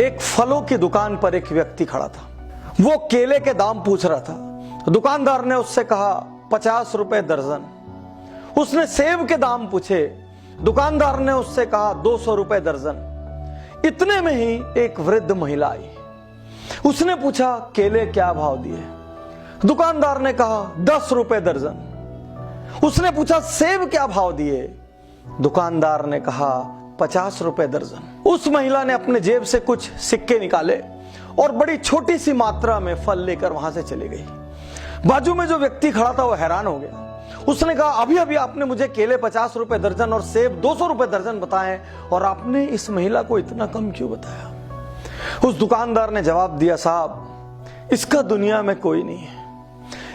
एक फलों की दुकान पर एक व्यक्ति खड़ा था। वो केले के दाम पूछ रहा था। दुकानदार ने उससे कहा 50 रुपए दर्जन। उसने सेब के दाम पूछे। दुकानदार ने उससे कहा 200 रुपए दर्जन। इतने में ही एक वृद्ध महिला आई। उसने पूछा केले क्या भाव दिए? दुकानदार ने कहा 10 रुपए दर्जन। उसने पूछा सेब क्या भाव दिए? दुकानदार ने कहा 50 रुपए दर्जन। उस महिला ने अपने जेब से कुछ सिक्के निकाले और बड़ी छोटी सी मात्रा में फल लेकर वहां से चली गई। बाजू में जो व्यक्ति खड़ा था वो हैरान हो गया। उसने कहा अभी अभी आपने मुझे केले 50 रुपए दर्जन और सेब 200 रुपए दर्जन बताए और आपने इस महिला को इतना कम क्यों बताया? उस दुकानदार ने जवाब दिया, साहब इसका दुनिया में कोई नहीं है।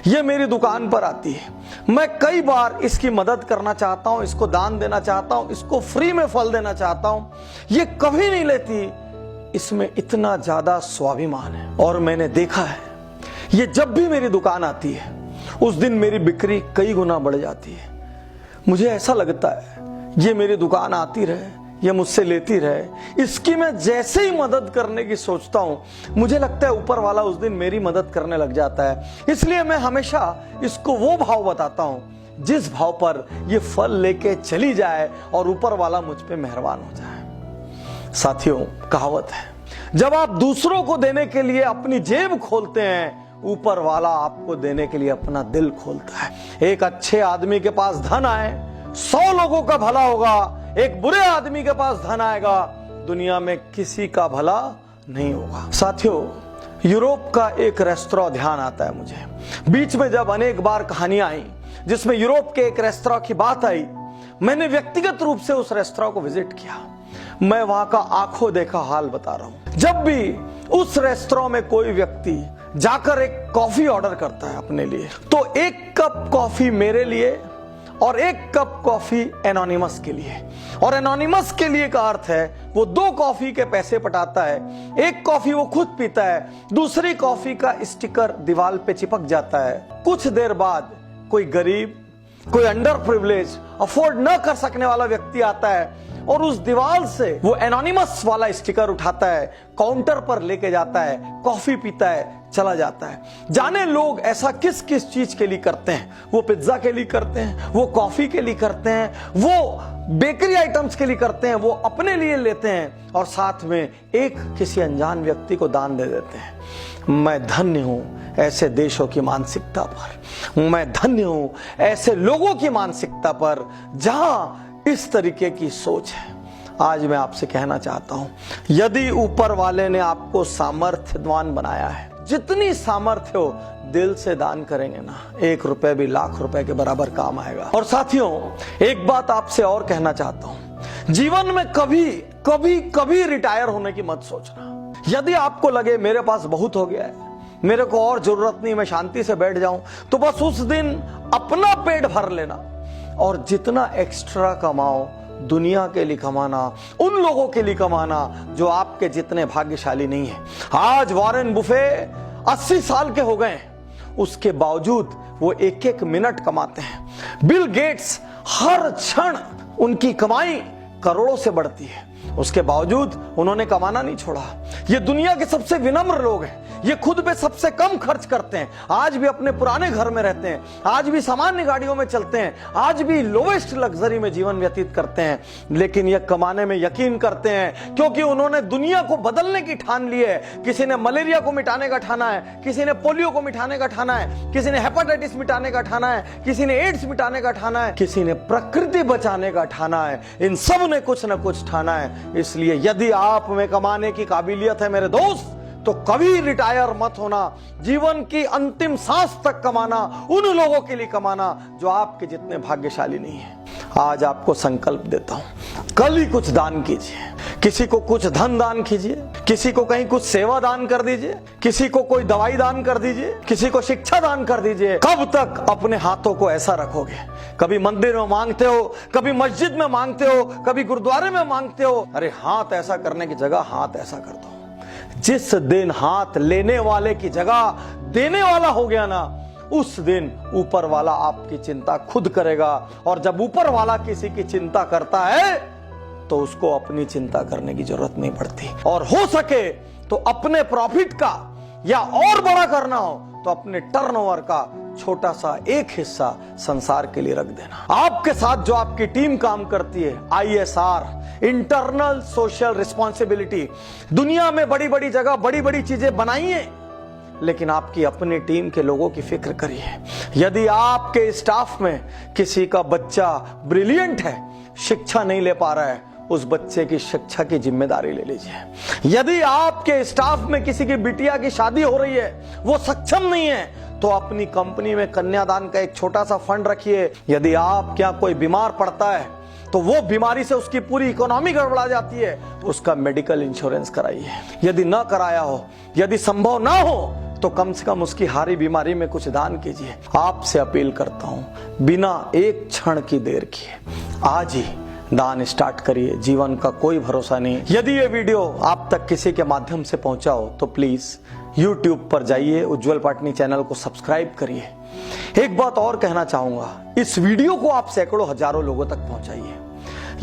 ये मेरी दुकान पर आती है, मैं कई बार इसकी मदद करना चाहता हूं, इसको दान देना चाहता हूं, इसको फ्री में फल देना चाहता हूं, ये कभी नहीं लेती। इसमें इतना ज्यादा स्वाभिमान है और मैंने देखा है ये जब भी मेरी दुकान आती है उस दिन मेरी बिक्री कई गुना बढ़ जाती है। मुझे ऐसा लगता है ये मेरी दुकान आती रहे, ये मुझसे लेती रहे। इसकी मैं जैसे ही मदद करने की सोचता हूं मुझे लगता है ऊपर वाला उस दिन मेरी मदद करने लग जाता है। इसलिए मैं हमेशा इसको वो भाव बताता हूं जिस भाव पर ये फल लेके चली जाए और ऊपर वाला मुझ पे मेहरबान हो जाए। साथियों, कहावत है, जब आप दूसरों को देने के लिए अपनी जेब खोलते हैं, ऊपर वाला आपको देने के लिए अपना दिल खोलता है। एक अच्छे आदमी के पास धन आए 100 लोगों का भला होगा, एक बुरे आदमी के पास धन आएगा दुनिया में किसी का भला नहीं होगा। साथियों, यूरोप का एक रेस्तरां ध्यान आता है मुझे। बीच में जब अनेक बार कहानियां आई जिसमें यूरोप के एक रेस्तरां की बात आई, मैंने व्यक्तिगत रूप से उस रेस्तरां को विजिट किया। मैं वहां का आंखों देखा हाल बता रहा हूं। जब भी उस रेस्तरां में कोई व्यक्ति जाकर एक कॉफी ऑर्डर करता है अपने लिए, तो एक कप कॉफी मेरे लिए और एक कप कॉफी एनोनिमस के लिए। और एनोनिमस के लिए का अर्थ है वो 2 कॉफी के पैसे पटाता है। एक कॉफी वो खुद पीता है, दूसरी कॉफी का स्टिकर दीवार पे चिपक जाता है। कुछ देर बाद कोई गरीब, कोई अंडर प्रिविलेज, अफोर्ड न कर सकने वाला व्यक्ति आता है और उस दीवार से वो एनोनिमस वाला स्टिकर उठाता है, काउंटर पर लेके जाता है, कॉफी पीता है, चला जाता है। जाने लोग ऐसा किस किस चीज के लिए करते हैं। वो पिज्जा के लिए करते हैं, वो कॉफी के लिए करते हैं, वो बेकरी आइटम्स के लिए करते हैं, वो अपने लिए लेते हैं और साथ में एक किसी अनजान व्यक्ति को दान दे देते हैं। मैं धन्य हूं ऐसे देशों की मानसिकता पर, मैं धन्य हूं ऐसे लोगों की मानसिकता पर जहां इस तरीके की सोच है। आज मैं आपसे कहना चाहता हूं, यदि ऊपर वाले ने आपको सामर्थ्यवान बनाया है, जितनी सामर्थ्य हो दिल से दान करेंगे ना, 1 रुपए भी लाख रुपए के बराबर काम आएगा। और साथियों, एक बात आपसे और कहना चाहता हूं, जीवन में कभी कभी कभी रिटायर होने की मत सोचना। यदि आपको लगे मेरे पास बहुत हो गया है, मेरे को और जरूरत नहीं, मैं शांति से बैठ जाऊं, तो बस उस दिन अपना पेट भर लेना और जितना एक्स्ट्रा कमाओ दुनिया के लिए कमाना, उन लोगों के लिए कमाना जो आपके जितने भाग्यशाली नहीं है। आज वॉरेन बुफे 80 साल के हो गए, उसके बावजूद वो 1-1 मिनट कमाते हैं। बिल गेट्स हर क्षण उनकी कमाई करोड़ों से बढ़ती है, उसके बावजूद उन्होंने कमाना नहीं छोड़ा। ये दुनिया के सबसे विनम्र लोग हैं, ये खुद पे सबसे कम खर्च करते हैं, आज भी अपने पुराने घर में रहते हैं, आज भी सामान्य गाड़ियों में चलते हैं, आज भी लोवेस्ट लग्जरी में जीवन व्यतीत करते हैं, लेकिन ये कमाने में यकीन करते हैं क्योंकि उन्होंने दुनिया को बदलने की ठान ली है। किसी ने मलेरिया को मिटाने का ठाना है, किसी ने पोलियो को मिटाने का ठाना है, किसी ने हेपेटाइटिस मिटाने का ठाना है, किसी ने एड्स मिटाने का ठाना है, किसी ने प्रकृति बचाने का ठाना है। इन सब ने कुछ न कुछ ठाना है। इसलिए यदि आप में कमाने की काबिलियत है मेरे दोस्त, तो कभी रिटायर मत होना। जीवन की अंतिम सांस तक कमाना, उन लोगों के लिए कमाना जो आपके जितने भाग्यशाली नहीं है। आज आपको संकल्प देता हूं, कल ही कुछ दान कीजिए। किसी को कुछ धन दान कीजिए, किसी को कहीं कुछ सेवा दान कर दीजिए, किसी को कोई दवाई दान कर दीजिए, किसी को शिक्षा दान कर दीजिए। कब तक अपने हाथों को ऐसा रखोगे? कभी मंदिर में मांगते हो, कभी मस्जिद में मांगते हो, कभी गुरुद्वारे में मांगते हो। अरे हाथ ऐसा करने की जगह हाथ ऐसा कर दो। जिस दिन हाथ लेने वाले की जगह देने वाला हो गया ना, उस दिन ऊपर वाला आपकी चिंता खुद करेगा। और जब ऊपर वाला किसी की चिंता करता है तो उसको अपनी चिंता करने की जरूरत नहीं पड़ती। और हो सके तो अपने प्रॉफिट का या और बड़ा करना हो तो अपने टर्नओवर का छोटा सा एक हिस्सा संसार के लिए रख देना। आपके साथ जो आपकी टीम काम करती है, ISR, इंटरनल सोशल रिस्पॉन्सिबिलिटी, दुनिया में बड़ी बड़ी जगह बड़ी बड़ी चीजें बनाइए, लेकिन आपकी अपनी टीम के लोगों की फिक्र करिए। यदि आपके स्टाफ में किसी का बच्चा ब्रिलियंट है, शिक्षा नहीं ले पा रहा है, उस बच्चे की शिक्षा की जिम्मेदारी ले लीजिए। यदि आपके स्टाफ में किसी की बिटिया की शादी हो रही है, वो सक्षम नहीं है, तो अपनी कंपनी में कन्यादान का एक छोटा सा फंड रखिए। यदि आपके यहाँ कोई बीमार पड़ता है तो वो बीमारी से उसकी पूरी इकोनॉमी गड़बड़ा जाती है, तो उसका मेडिकल इंश्योरेंस कराइए। यदि ना कराया हो, यदि संभव ना हो, तो कम से कम उसकी हारी बीमारी में कुछ दान कीजिए। आपसे अपील करता हूं, बिना एक क्षण की देर किए आज ही दान स्टार्ट करिए। जीवन का कोई भरोसा नहीं। यदि ये वीडियो आप तक किसी के माध्यम से पहुंचा हो तो प्लीज YouTube पर जाइए, उज्जवल पाटनी चैनल को सब्सक्राइब करिए। एक बात और कहना चाहूंगा, इस वीडियो को आप सैकड़ों हजारों लोगों तक पहुंचाइए।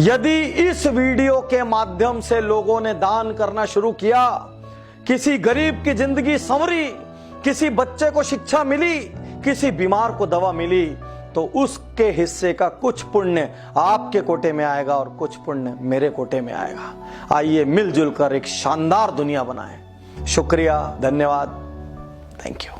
यदि इस वीडियो के माध्यम से लोगों ने दान करना शुरू किया, किसी गरीब की जिंदगी संवरी, किसी बच्चे को शिक्षा मिली, किसी बीमार को दवा मिली, तो उसके हिस्से का कुछ पुण्य आपके कोटे में आएगा और कुछ पुण्य मेरे कोटे में आएगा। आइए मिलजुल कर एक शानदार दुनिया बनाएं। शुक्रिया, धन्यवाद, थैंक यू।